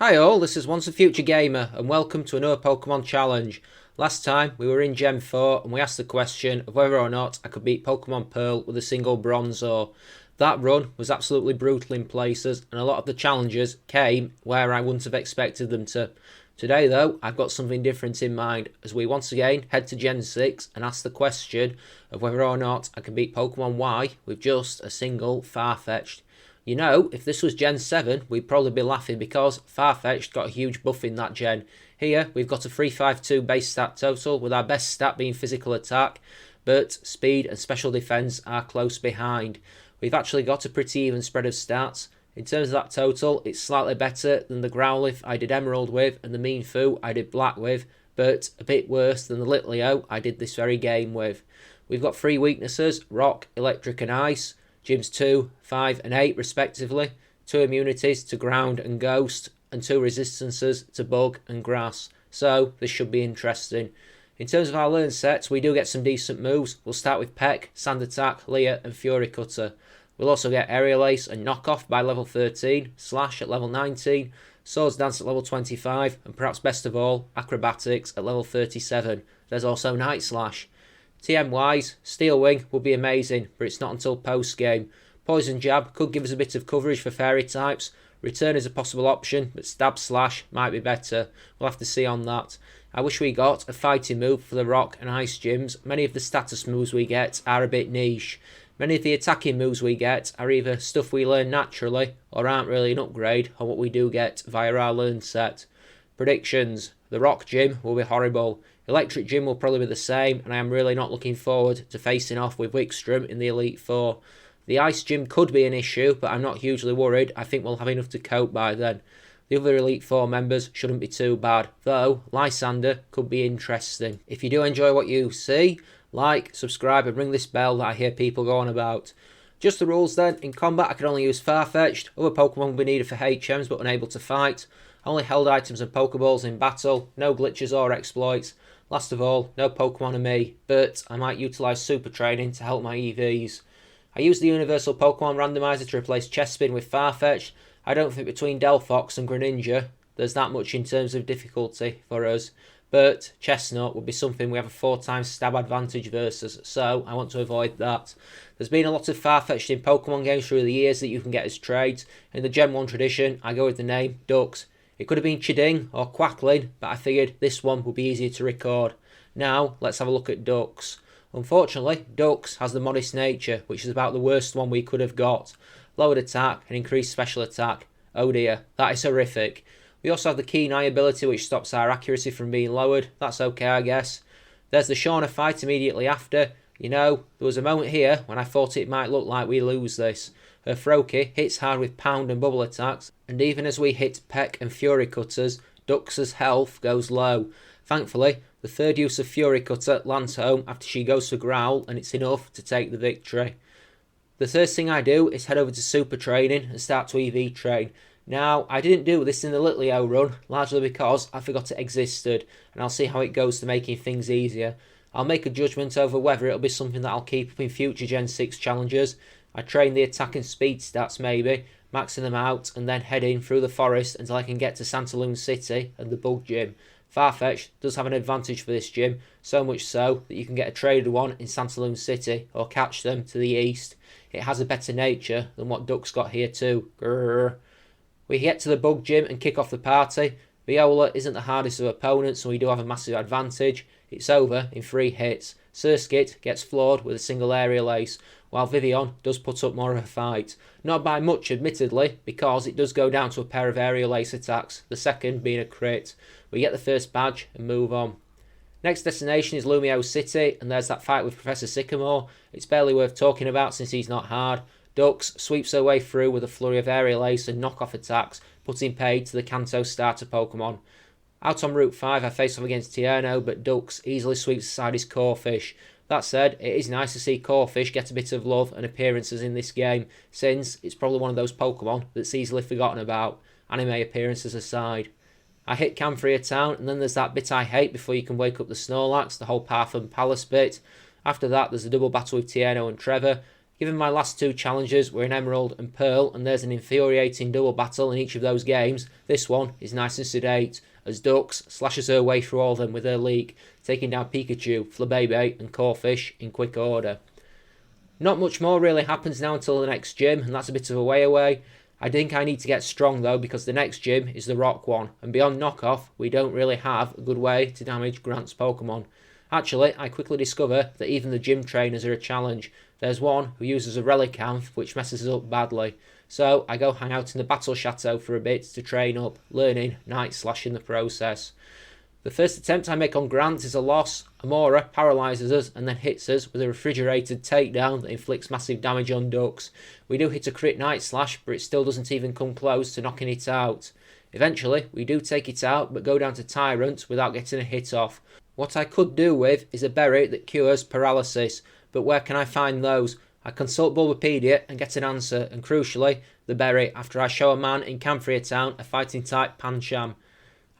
Hi all, this is Once a Future Gamer and welcome to another Pokemon challenge. Last time we were in Gen 4 and we asked the question of whether or not I could beat Pokemon Pearl with a single Bronzor. That run was absolutely brutal in places and a lot of the challenges came where I wouldn't have expected them to. Today though, I've got something different in mind as we once again head to Gen 6 and ask the question of whether or not I can beat Pokemon Y with just a single Farfetch'd. You know, if this was Gen 7, we'd probably be laughing because Farfetch'd got a huge buff in that gen. Here, we've got a 352 base stat total, with our best stat being physical attack, but speed and special defense are close behind. We've actually got a pretty even spread of stats. In terms of that total, it's slightly better than the Growlithe I did Emerald with and the Meanfu I did Black with, but a bit worse than the Litleo I did this very game with. We've got 3 weaknesses, Rock, Electric and Ice. Gyms 2, 5 and 8 respectively, 2 immunities to Ground and Ghost, and 2 resistances to Bug and Grass. So this should be interesting. In terms of our learn sets, we do get some decent moves. We'll start with Peck, Sand Attack, Leer and Fury Cutter. We'll also get Aerial Ace and Knockoff by level 13, Slash at level 19, Swords Dance at level 25, and perhaps best of all, Acrobatics at level 37. There's also Night Slash. TM-wise, Steel Wing would be amazing, but it's not until post-game. Poison Jab could give us a bit of coverage for fairy types. Return is a possible option, but Stab Slash might be better. We'll have to see on that. I wish we got a fighting move for the Rock and Ice gyms. Many of the status moves we get are a bit niche. Many of the attacking moves we get are either stuff we learn naturally or aren't really an upgrade on what we do get via our learn set. Predictions. The Rock gym will be horrible. Electric Gym will probably be the same, and I am really not looking forward to facing off with Wickstrom in the Elite Four. The Ice Gym could be an issue, but I'm not hugely worried. I think we'll have enough to cope by then. The other Elite Four members shouldn't be too bad, though Lysander could be interesting. If you do enjoy what you see, like, subscribe and ring this bell that I hear people go on about. Just the rules then. In combat I can only use Farfetch'd. Other Pokemon will be needed for HMs but unable to fight. Only held items and Pokeballs in battle. No glitches or exploits. Last of all, no Pokemon are me, but I might utilise Super Training to help my EVs. I use the Universal Pokemon Randomizer to replace Chespin with Farfetch'd. I don't think between Delphox and Greninja there's that much in terms of difficulty for us, but Chestnut would be something we have a 4 times stab advantage versus, so I want to avoid that. There's been a lot of Farfetch'd in Pokemon games through the years that you can get as trades. In the Gen 1 tradition, I go with the name Ducks. It could have been Chiding or Quacklin, but I figured this one would be easier to record. Now, let's have a look at Ducks. Unfortunately, Ducks has the Modest Nature, which is about the worst one we could have got. Lowered attack and increased special attack. Oh dear, that is horrific. We also have the Keen Eye ability, which stops our accuracy from being lowered. That's okay, I guess. There's the Shauna fight immediately after. You know, there was a moment here when I thought it might look like we lose this. Her Froakie hits hard with Pound and Bubble attacks, and even as we hit Peck and Fury Cutters, Dux's health goes low. Thankfully, the third use of Fury Cutter lands home after she goes for Growl, and it's enough to take the victory. The third thing I do is head over to Super Training and start to EV train. Now, I didn't do this in the Litleo run, largely because I forgot it existed, and I'll see how it goes to making things easier. I'll make a judgment over whether it'll be something that I'll keep up in future Gen 6 challenges. I train the attack and speed stats maybe, maxing them out and then heading through the forest until I can get to Santaloon City and the Bug Gym. Farfetch'd does have an advantage for this gym, so much so that you can get a traded one in Santaloon City or catch them to the east. It has a better nature than what Duck's got here too. Grrr. We get to the Bug Gym and kick off the party. Viola isn't the hardest of opponents, so we do have a massive advantage. It's over in 3 hits. Surskit gets floored with a single Aerial Ace, while Vivian does put up more of a fight. Not by much admittedly, because it does go down to a pair of Aerial Ace attacks, the second being a crit. We get the first badge and move on. Next destination is Lumio City, and there's that fight with Professor Sycamore. It's barely worth talking about since he's not hard. Dux sweeps her way through with a flurry of Aerial Ace and knockoff attacks, putting paid to the Kanto starter Pokemon. Out on Route 5 I face off against Tierno, but Dux easily sweeps aside his Corphish. That said, it is nice to see Corphish get a bit of love and appearances in this game, since it's probably one of those Pokemon that's easily forgotten about, anime appearances aside. I hit Camphria Town, and then there's that bit I hate before you can wake up the Snorlax, the whole Partham Palace bit. After that, there's a double battle with Tierno and Trevor. Given my last two challenges were in Emerald and Pearl, and there's an infuriating double battle in each of those games, this one is nice and sedate, as Dux slashes her way through all of them with her leek, taking down Pikachu, Flabébé and Corphish in quick order. Not much more really happens now until the next gym, and that's a bit of a way away. I think I need to get strong though, because the next gym is the rock one, and beyond knockoff, we don't really have a good way to damage Grant's Pokemon. Actually, I quickly discover that even the gym trainers are a challenge. There's one who uses a Relicanth, which messes us up badly. So I go hang out in the Battle Chateau for a bit to train up, learning Night Slash in the process. The first attempt I make on Grant is a loss. Amora paralyses us and then hits us with a refrigerated takedown that inflicts massive damage on Dux. We do hit a crit Night Slash, but it still doesn't even come close to knocking it out. Eventually, we do take it out, but go down to Tyrant without getting a hit off. What I could do with is a berry that cures paralysis, but where can I find those? I consult Bulbapedia and get an answer, and crucially, the berry, after I show a man in Camphria Town a fighting type Pancham.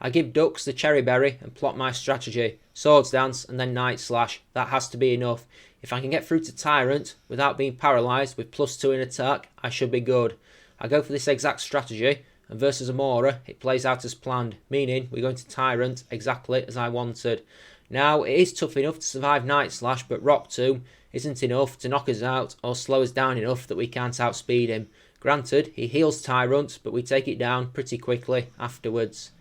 I give Dux the cherry berry and plot my strategy. Swords Dance and then Night Slash. That has to be enough. If I can get through to Tyrant without being paralysed with +2 in attack, I should be good. I go for this exact strategy, and versus Amora, it plays out as planned, meaning we're going to Tyrant exactly as I wanted. Now, it is tough enough to survive Night Slash, but Rock Tomb isn't enough to knock us out or slow us down enough that we can't outspeed him. Granted, he heals Tyrant, but we take it down pretty quickly afterwards.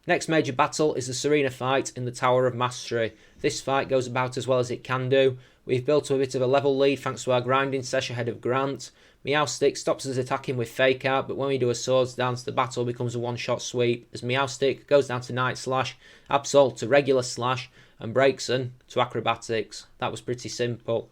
Next major battle is the Serena fight in the Tower of Mastery. This fight goes about as well as it can do. We've built up a bit of a level lead thanks to our grinding sesh ahead of Grant. Meowstic stops us attacking with Fake Out, but when we do a Swords Dance, the battle becomes a one-shot sweep, as Meowstic goes down to Night Slash, Absol to Regular Slash, and Braixen to Acrobatics. That was pretty simple.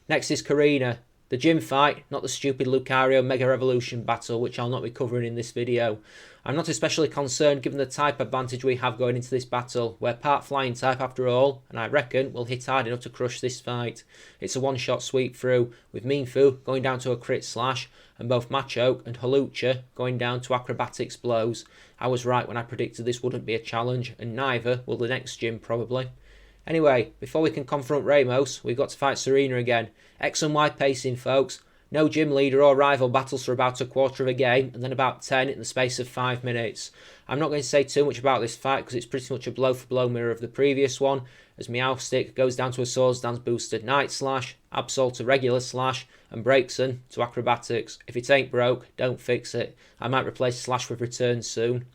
Next is Karina. The gym fight, not the stupid Lucario Mega Revolution battle, which I'll not be covering in this video. I'm not especially concerned given the type advantage we have going into this battle. We're part flying type after all, and I reckon we'll hit hard enough to crush this fight. It's a one-shot sweep through, with Mienfoo going down to a crit slash, and both Machoke and Hawlucha going down to Acrobatics blows. I was right when I predicted this wouldn't be a challenge, and neither will the next gym probably. Anyway, before we can confront Ramos, we've got to fight Serena again. X and Y pacing, folks. No gym leader or rival battles for about a quarter of a game, and then about 10 in the space of 5 minutes. I'm not going to say too much about this fight because it's pretty much a blow-for-blow mirror of the previous one, as Meowstic goes down to a Swords Dance boosted Night Slash, Absol to Regular Slash, and Braixen to Acrobatics. If it ain't broke, don't fix it. I might replace Slash with Return soon.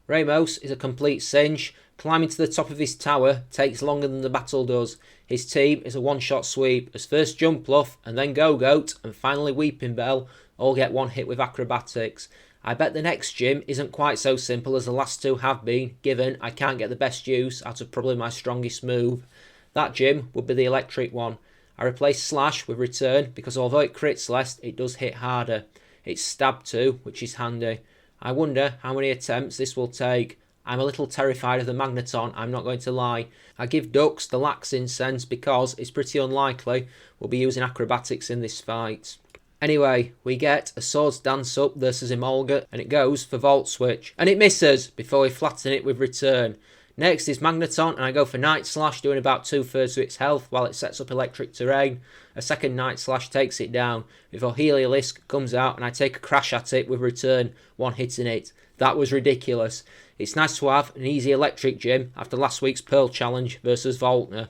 Ramos is a complete cinch. Climbing to the top of his tower takes longer than the battle does. His team is a one-shot sweep, as first Jumpluff, and then Go-Goat, and finally Weeping Bell all get one hit with Acrobatics. I bet the next gym isn't quite so simple as the last two have been, given I can't get the best use out of probably my strongest move. That gym would be the electric one. I replace Slash with Return because although it crits less, it does hit harder. It's Stab too, which is handy. I wonder how many attempts this will take. I'm a little terrified of the Magneton, I'm not going to lie. I give Dux the Lax Incense because it's pretty unlikely we'll be using Acrobatics in this fight. Anyway, we get a Swords Dance up versus Emolga, and it goes for Volt Switch. And it misses before we flatten it with Return. Next is Magneton, and I go for Night Slash, doing about 2/3 of its health while it sets up Electric Terrain. A second Night Slash takes it down, before Heliolisk comes out and I take a crash at it with Return, one hitting it. That was ridiculous. It's nice to have an easy electric gym after last week's Pearl Challenge versus Voltner.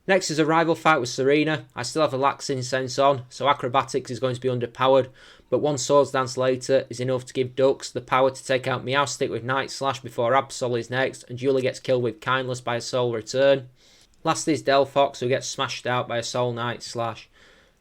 Next is a rival fight with Serena. I still have a Lax Incense on, so Acrobatics is going to be underpowered, but one Swords Dance later is enough to give Dux the power to take out Meowstic with Night Slash before Absol is next, and Julie gets killed with Kindless by a Soul Return. Last is Delphox, who gets smashed out by a Soul Night Slash.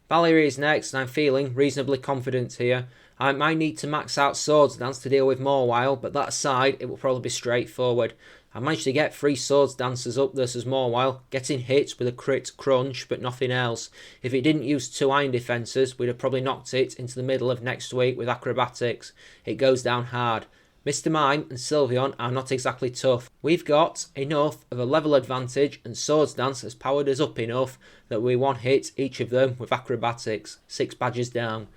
Valerie is next, and I'm feeling reasonably confident here. I might need to max out Swords Dance to deal with Mawile, but that aside, it will probably be straightforward. I managed to get 3 Swords Dancers up versus Mawile, getting hit with a crit crunch, but nothing else. If it didn't use 2 Iron Defences, we'd have probably knocked it into the middle of next week with Acrobatics. It goes down hard. Mr. Mime and Sylveon are not exactly tough. We've got enough of a level advantage, and Swords Dance has powered us up enough that we one-hit each of them with Acrobatics. 6 badges down.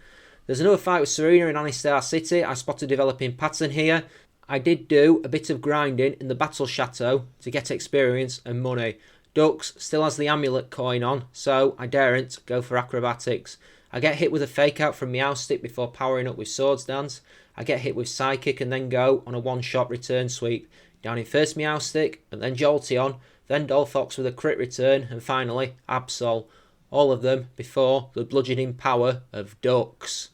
There's another fight with Serena in Anistar City. I spot a developing pattern here. I did do a bit of grinding in the Battle Chateau to get experience and money. Dux still has the amulet coin on, so I daren't go for Acrobatics. I get hit with a fake out from Meow Stick before powering up with Swords Dance. I get hit with Psychic and then go on a one-shot return sweep. Down in first Meow Stick, and then Jolteon, then Dolphox with a crit return, and finally Absol. All of them before the bludgeoning power of Ducks.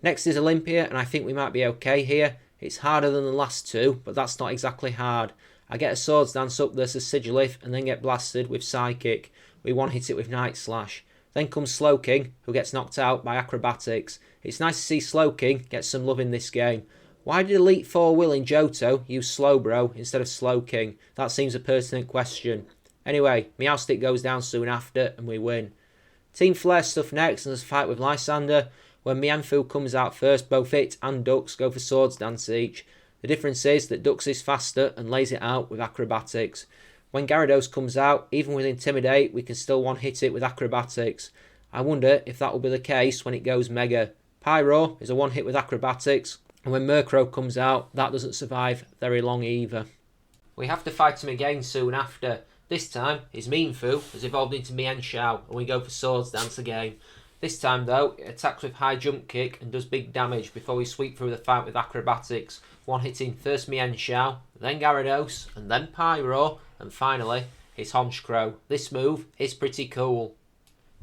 Next is Olympia, and I think we might be okay here. It's harder than the last two, but that's not exactly hard. I get a Swords Dance up versus Sigilyph, and then get blasted with Psychic. We one-hit it with Night Slash. Then comes Slowking, who gets knocked out by Acrobatics. It's nice to see Slowking get some love in this game. Why did Elite Four Will in Johto use Slowbro instead of Slowking? That seems a pertinent question. Anyway, Meowstic goes down soon after, and we win. Team Flare stuff next, and there's a fight with Lysander. When Mianfu comes out first, both it and Dux go for Swords Dance each. The difference is that Dux is faster and lays it out with Acrobatics. When Gyarados comes out, even with Intimidate, we can still one-hit it with Acrobatics. I wonder if that will be the case when it goes Mega. Pyro is a one-hit with Acrobatics, and when Murkrow comes out, that doesn't survive very long either. We have to fight him again soon after. This time, his Mienfoo has evolved into Mienshao, and we go for Swords Dance again. This time though, it attacks with High Jump Kick and does big damage before we sweep through the fight with Acrobatics, one-hitting first Mienshao, then Gyarados, and then Pyro, and finally, his Honchkrow. This move is pretty cool.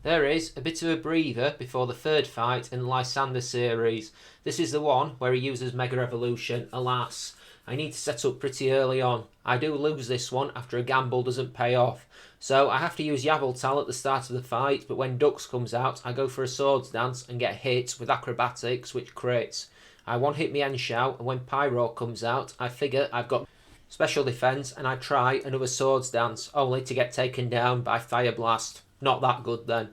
There is a bit of a breather before the third fight in the Lysander series. This is the one where he uses Mega Evolution, alas. I need to set up pretty early on. I do lose this one after a gamble doesn't pay off. So I have to use Yveltal at the start of the fight, but when Dux comes out, I go for a Swords Dance and get hit with Acrobatics, which crits. I one-hit Mienshao, and when Pyro comes out, I figure I've got special defense, and I try another Swords Dance, only to get taken down by Fire Blast. Not that good then.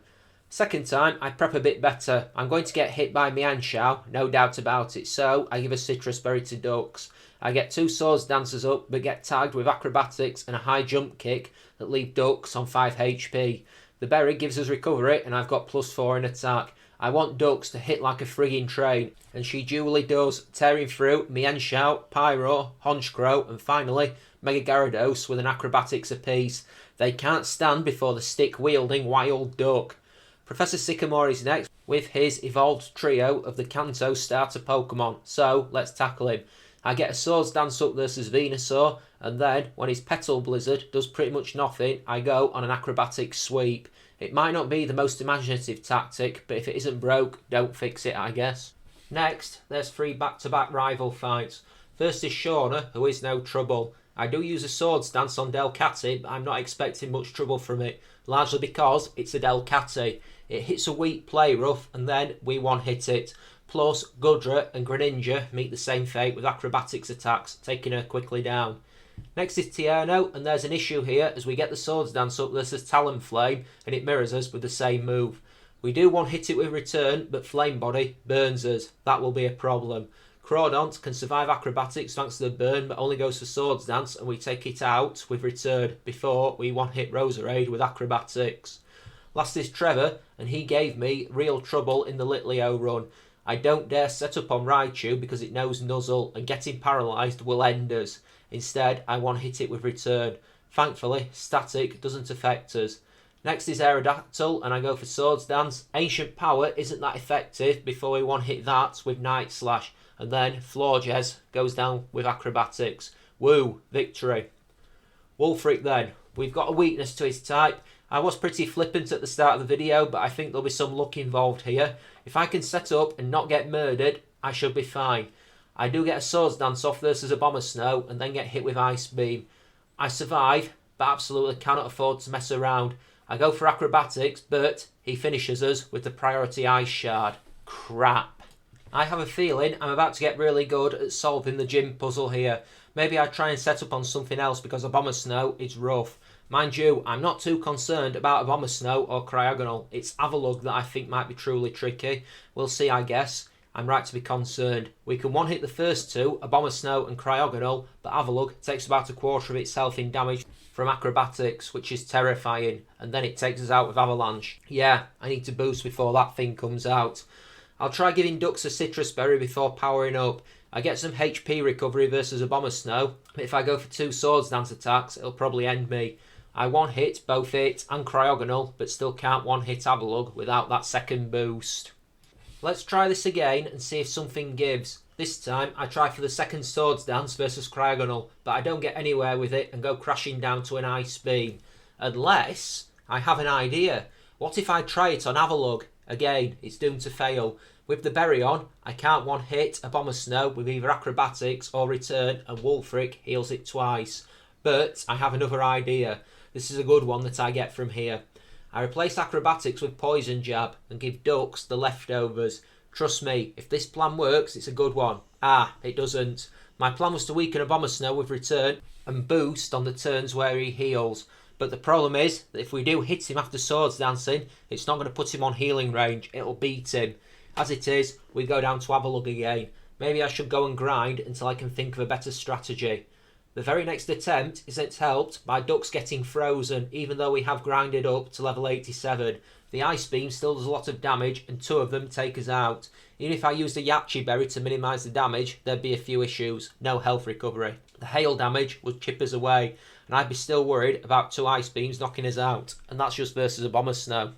Second time, I prep a bit better. I'm going to get hit by Mienshao, no doubt about it, so I give a Citrus Berry to Dux. I get two Swords Dancers up, but get tagged with Acrobatics and a High Jump Kick that leave Dux on 5 HP. The berry gives us recovery, and I've got +4 in attack. I want Dux to hit like a frigging train, and she duly does, tearing through Mienshao, Pyro, Honchkrow, and finally Mega Gyarados with an Acrobatics apiece. They can't stand before the stick-wielding Wild Duck. Professor Sycamore is next with his evolved trio of the Kanto starter Pokemon, so let's tackle him. I get a Swords Dance up versus Venusaur, and then, when his Petal Blizzard does pretty much nothing, I go on an Acrobatic Sweep. It might not be the most imaginative tactic, but if it isn't broke, don't fix it, I guess. Next, there's 3 back-to-back rival fights. First is Shauna, who is no trouble. I do use a Swords Dance on Delcatty, but I'm not expecting much trouble from it, largely because it's a Delcatty. It hits a weak play rough, and then we one-hit it. Plus, Gudra and Greninja meet the same fate with Acrobatics attacks, taking her quickly down. Next is Tierno, and there's an issue here as we get the Swords Dance up versus Talonflame, and it mirrors us with the same move. We do one-hit it with Return, but Flame Body burns us. That will be a problem. Crawdont can survive Acrobatics thanks to the burn, but only goes for Swords Dance, and we take it out with Return before we one-hit Roserade with Acrobatics. Last is Trevor, and he gave me real trouble in the Litleo run. I don't dare set up on Raichu because it knows Nuzzle, and getting paralysed will end us. Instead, I one-hit it with Return. Thankfully, Static doesn't affect us. Next is Aerodactyl, and I go for Swords Dance. Ancient Power isn't that effective before we one-hit that with Night Slash, and then Florges goes down with Acrobatics. Woo, victory. Wulfric then. We've got a weakness to his type. I was pretty flippant at the start of the video, but I think there'll be some luck involved here. If I can set up and not get murdered, I should be fine. I do get a Swords Dance off versus a Abomasnow and then get hit with Ice Beam. I survive, but absolutely cannot afford to mess around. I go for Acrobatics, but he finishes us with the priority Ice Shard. Crap. I have a feeling I'm about to get really good at solving the gym puzzle here. Maybe I try and set up on something else because Abomasnow is rough. Mind you, I'm not too concerned about Abomasnow or Cryogonal. It's Avalugg that I think might be truly tricky. We'll see, I guess. I'm right to be concerned. We can one-hit the first two, Abomasnow and Cryogonal, but Avalugg takes about a quarter of its health in damage from Acrobatics, which is terrifying, and then it takes us out with Avalanche. Yeah, I need to boost before that thing comes out. I'll try giving Dux a Citrus Berry before powering up. I get some HP recovery versus Abomasnow, but if I go for 2 Swords Dance attacks, it'll probably end me. I one-hit both it and Cryogonal, but still can't one-hit Avalugg without that second boost. Let's try this again and see if something gives. This time I try for the second Swords Dance versus Cryogonal, but I don't get anywhere with it and go crashing down to an Ice Beam. Unless I have an idea. What if I try it on Avalugg? Again, it's doomed to fail. With the berry on, I can't one-hit a Bomber Snow with either Acrobatics or Return, and Wulfric heals it twice. But I have another idea. This is a good one that I get from here. I replace Acrobatics with Poison Jab and give Ducks the leftovers. Trust me, if this plan works, it's a good one. It doesn't. My plan was to weaken a Bomber Snow with Return and boost on the turns where he heals. But the problem is that if we do hit him after Swords Dancing, it's not going to put him on healing range. It'll beat him. As it is, we go down to Avalugg again. Maybe I should go and grind until I can think of a better strategy. The very next attempt isn't helped by Ducks getting frozen, even though we have grinded up to level 87. The Ice Beam still does a lot of damage, and 2 of them take us out. Even if I used a Yachi Berry to minimise the damage, there'd be a few issues. No health recovery. The hail damage would chip us away, and I'd be still worried about 2 Ice Beams knocking us out, and that's just versus a Bomber Snow.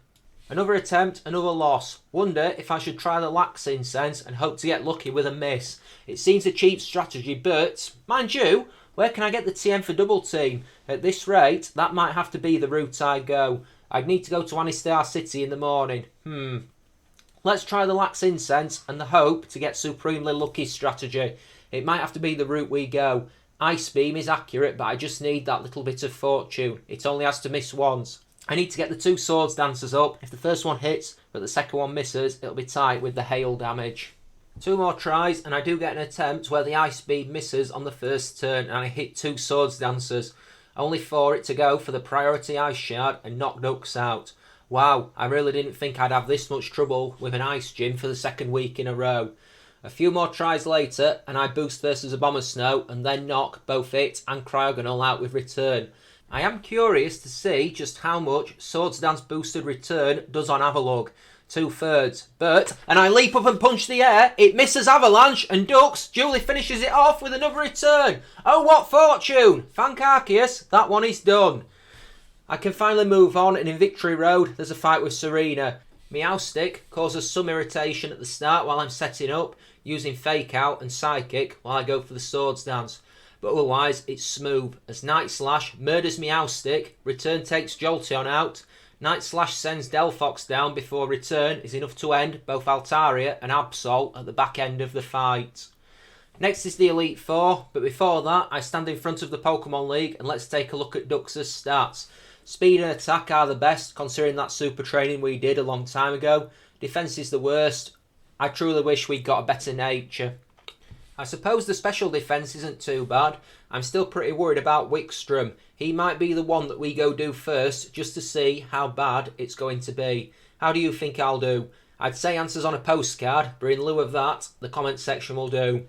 Another attempt, another loss. Wonder if I should try the Lax Incense and hope to get lucky with a miss. It seems a cheap strategy, but, mind you, where can I get the TM for double team? At this rate, that might have to be the route I go. I'd need to go to Anistar City in the morning. Let's try the Lax Incense and the hope to get supremely lucky strategy. It might have to be the route we go. Ice Beam is accurate, but I just need that little bit of fortune. It only has to miss once. I need to get the 2 Swords Dancers up. If the first one hits, but the second one misses, it'll be tight with the hail damage. 2 more tries, and I do get an attempt where the Ice Beam misses on the first turn, and I hit 2 Swords Dancers. Only for it to go for the priority Ice Shard and knock Ducks out. Wow, I really didn't think I'd have this much trouble with an Ice Gym for the second week in a row. A few more tries later, and I boost versus a Bomber Snow, and then knock both it and Cryogonal out with Return. I am curious to see just how much Swords Dance boosted Return does on Avalugg. 2/3. But, and I leap up and punch the air, it misses Avalanche, and Ducks duly finishes it off with another Return. Oh, what fortune! Thank Arceus, that one is done. I can finally move on, and in Victory Road, there's a fight with Serena. Meowstic causes some irritation at the start while I'm setting up, using Fake Out and Psychic while I go for the Swords Dance. But otherwise, it's smooth, as Night Slash murders Meowstic, Return takes Jolteon out, Night Slash sends Delphox down before Return is enough to end both Altaria and Absol at the back end of the fight. Next is the Elite Four, but before that, I stand in front of the Pokemon League and let's take a look at Ducks' stats. Speed and attack are the best, considering that super training we did a long time ago. Defense is the worst. I truly wish we'd got a better nature. I suppose the special defence isn't too bad. I'm still pretty worried about Wickstrom. He might be the one that we go do first, just to see how bad it's going to be. How do you think I'll do? I'd say answers on a postcard, but in lieu of that, the comment section will do.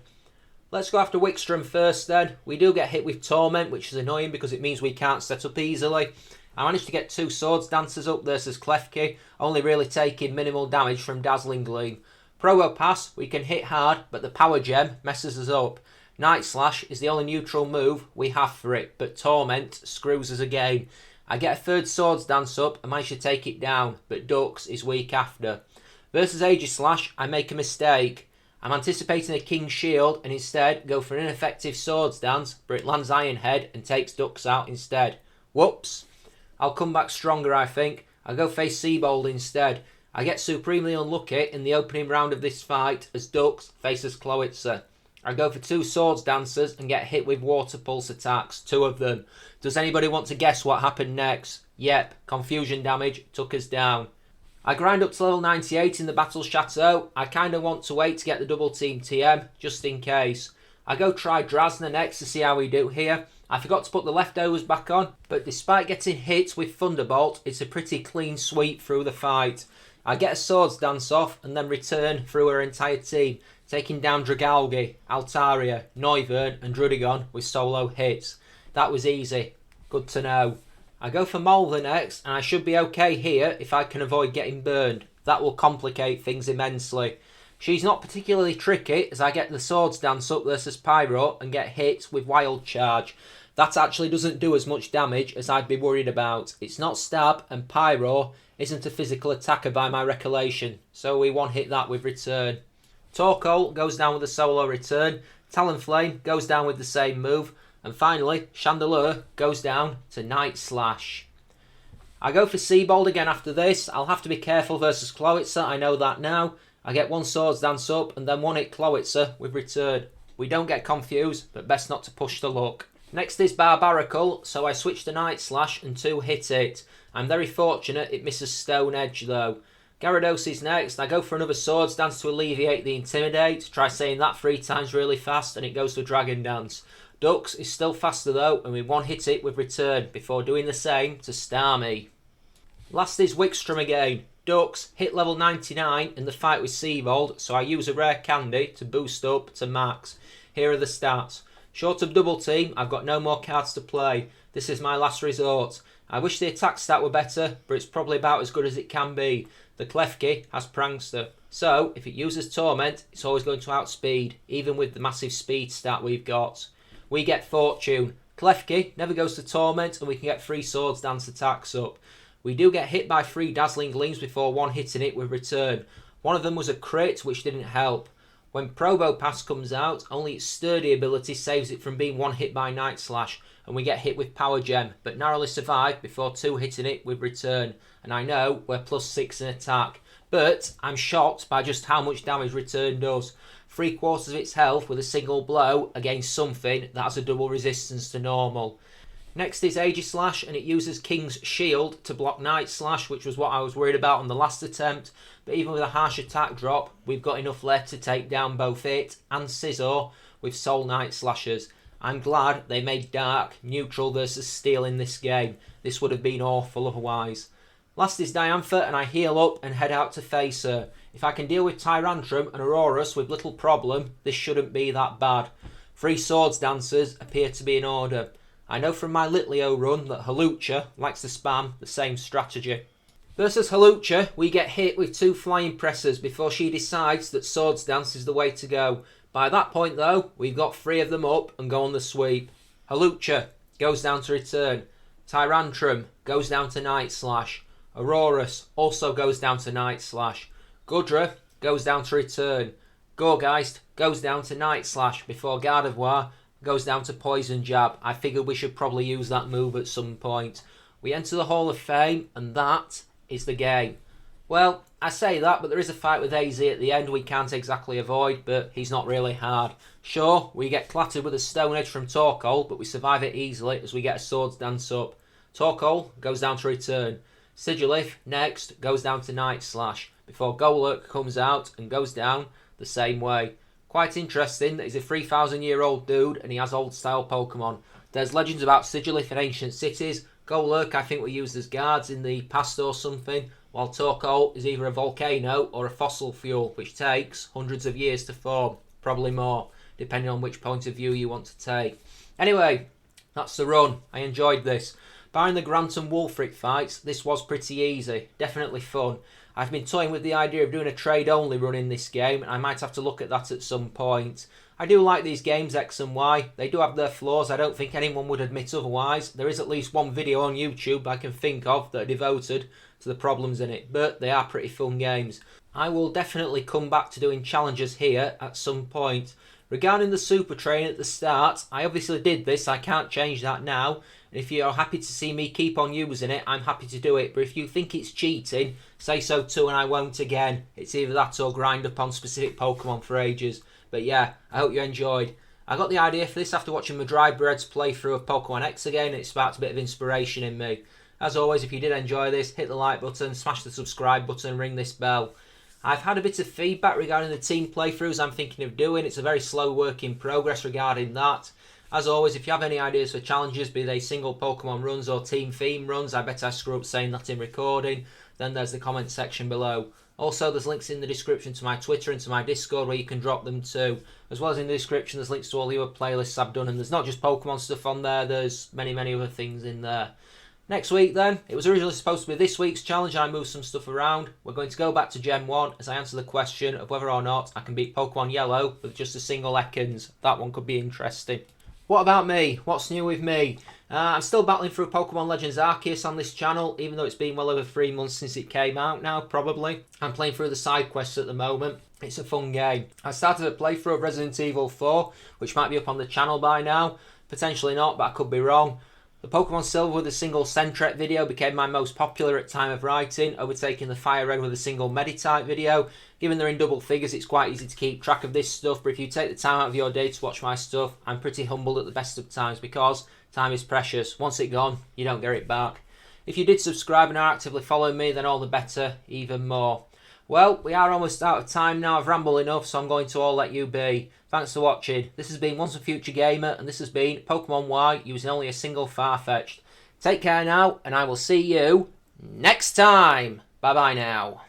Let's go after Wickstrom first then. We do get hit with Torment, which is annoying because it means we can't set up easily. I managed to get 2 Swords Dancers up versus Klefki, only really taking minimal damage from Dazzling Gleam. Probopass, we can hit hard, but the Power Gem messes us up. Night Slash is the only neutral move we have for it, but Torment screws us again. I get a 3rd Swords Dance up and manage to take it down, but Ducks is weak after. Versus Aegislash, I make a mistake. I'm anticipating a King's Shield and instead go for an ineffective Swords Dance, but it lands Iron Head and takes Ducks out instead. Whoops. I'll come back stronger, I think. I'll go face Seabold instead. I get supremely unlucky in the opening round of this fight as Ducks faces Clowitzer. I go for 2 Swords Dancers and get hit with Water Pulse attacks, 2 of them. Does anybody want to guess what happened next? Yep, confusion damage took us down. I grind up to level 98 in the Battle Chateau. I kinda want to wait to get the double team TM, just in case. I go try Drasna next to see how we do here. I forgot to put the leftovers back on, but despite getting hit with Thunderbolt, it's a pretty clean sweep through the fight. I get a Swords Dance off and then Return through her entire team, taking down Dragalge, Altaria, Noivern and Drudigon with solo hits. That was easy. Good to know. I go for Molver next, and I should be okay here if I can avoid getting burned. That will complicate things immensely. She's not particularly tricky as I get the Swords Dance up versus Pyro and get hit with Wild Charge. That actually doesn't do as much damage as I'd be worried about. It's not stab, and Pyro isn't a physical attacker by my recollection, so we one-hit that with return. Torkoal goes down with a solo return, Talonflame goes down with the same move, and finally Chandelure goes down to Night Slash. I go for Seabold again after this. I'll have to be careful versus Clowitzer, I know that now. I get one Swords Dance up and then one hit Clowitzer with return. We don't get confused, but best not to push the luck. Next is Barbaracle, so I switch to Night Slash and 2-hit it. I'm very fortunate it misses Stone Edge though. Gyarados is next. I go for another Swords Dance to alleviate the Intimidate. Try saying that 3 times really fast and it goes to Dragon Dance. Dux is still faster though, and we one-hit it with return before doing the same to Starmie. Last is Wickstrom again. Dux hit level 99 in the fight with Seabold, so I use a rare candy to boost up to max. Here are the stats. Short of Double Team, I've got no more cards to play. This is my last resort. I wish the attack stat were better, but it's probably about as good as it can be. The Klefki has Prankster, so if it uses Torment, it's always going to outspeed, even with the massive speed stat we've got. We get Fortune. Klefki never goes to Torment, and we can get 3 Swords Dance attacks up. We do get hit by 3 Dazzling Gleams before one hitting it with return. One of them was a crit, which didn't help. When Probopass comes out, only its sturdy ability saves it from being one hit by Night Slash, and we get hit with Power Gem, but narrowly survive before 2 hitting it with return. And I know we're +6 in attack, but I'm shocked by just how much damage return does. 3/4 of its health with a single blow against something that has a double resistance to normal. Next is Aegislash, and it uses King's Shield to block Night Slash, which was what I was worried about on the last attempt. But even with a harsh attack drop, we've got enough left to take down both it and Scizor with Soul Night Slashers. I'm glad they made Dark neutral versus Steel in this game. This would have been awful otherwise. Last is Diantha, and I heal up and head out to face her. If I can deal with Tyrantrum and Aurorus with little problem, this shouldn't be that bad. 3 Swords Dancers appear to be in order. I know from my Litleo run that Hawlucha likes to spam the same strategy. Versus Hawlucha, we get hit with 2 Flying Pressers before she decides that Swords Dance is the way to go. By that point though, we've got 3 of them up and go on the sweep. Hawlucha goes down to return. Tyrantrum goes down to Night Slash. Aurorus also goes down to Night Slash. Gudra goes down to return. Gourgeist goes down to Night Slash before Gardevoir goes down to Poison Jab. I figured we should probably use that move at some point. We enter the Hall of Fame, and that is the game. Well, I say that, but there is a fight with AZ at the end we can't exactly avoid, but he's not really hard. Sure, we get clattered with a Stone Edge from Torkoal, but we survive it easily as we get a Swords Dance up. Torkoal goes down to return. Sigilif next goes down to Night Slash, before Golurk comes out and goes down the same way. Quite interesting that he's a 3,000-year-old dude and he has old-style Pokemon. There's legends about Sigilif in ancient cities. Golurk, I think, were used as guards in the past or something, while Torkoal is either a volcano or a fossil fuel, which takes hundreds of years to form, probably more, depending on which point of view you want to take. Anyway, that's the run. I enjoyed this. Barring the Grant and Wulfric fights, this was pretty easy, definitely fun. I've been toying with the idea of doing a trade-only run in this game, and I might have to look at that at some point. I do like these games, X and Y. They do have their flaws. I don't think anyone would admit otherwise. There is at least one video on YouTube I can think of that are devoted to the problems in it, but they are pretty fun games. I will definitely come back to doing challenges here at some point. Regarding the Super Train at the start, I obviously did this. I can't change that now. If you're happy to see me keep on using it, I'm happy to do it. But if you think it's cheating, say so too and I won't again. It's either that or grind upon specific Pokemon for ages. But yeah, I hope you enjoyed. I got the idea for this after watching Mah-Dry-Bread's playthrough of Pokemon X again, and it sparked a bit of inspiration in me. As always, if you did enjoy this, hit the like button, smash the subscribe button, ring this bell. I've had a bit of feedback regarding the team playthroughs I'm thinking of doing. It's a very slow work in progress regarding that. As always, if you have any ideas for challenges, be they single Pokemon runs or team theme runs, I bet I screw up saying that in recording, then there's the comment section below. Also, there's links in the description to my Twitter and to my Discord where you can drop them too. As well as in the description, there's links to all the other playlists I've done, and there's not just Pokemon stuff on there, there's many other things in there. Next week then, it was originally supposed to be this week's challenge and I moved some stuff around. We're going to go back to Gen 1 as I answer the question of whether or not I can beat Pokemon Yellow with just a single Ekans. That one could be interesting. what about me? What's new with me? I'm still battling through Pokemon Legends Arceus on this channel, even though it's been well over 3 months since it came out now, probably. I'm playing through the side quests at the moment. It's a fun game. I started a playthrough of Resident Evil 4, which might be up on the channel by now. Potentially not, but I could be wrong. The Pokemon Silver with a single Sentret video became my most popular at time of writing, overtaking the Fire Red with a single Meditite video. Given they're in double figures, it's quite easy to keep track of this stuff, but if you take the time out of your day to watch my stuff, I'm pretty humbled at the best of times because time is precious. Once it's gone, you don't get it back. If you did subscribe and are actively following me, then all the better, even more. Well, we are almost out of time now. I've rambled enough, so I'm going to all let you be. Thanks for watching. This has been Once a Future Gamer, and this has been Pokemon Y using only a single Farfetch'd. Take care now, and I will see you next time. Bye-bye now.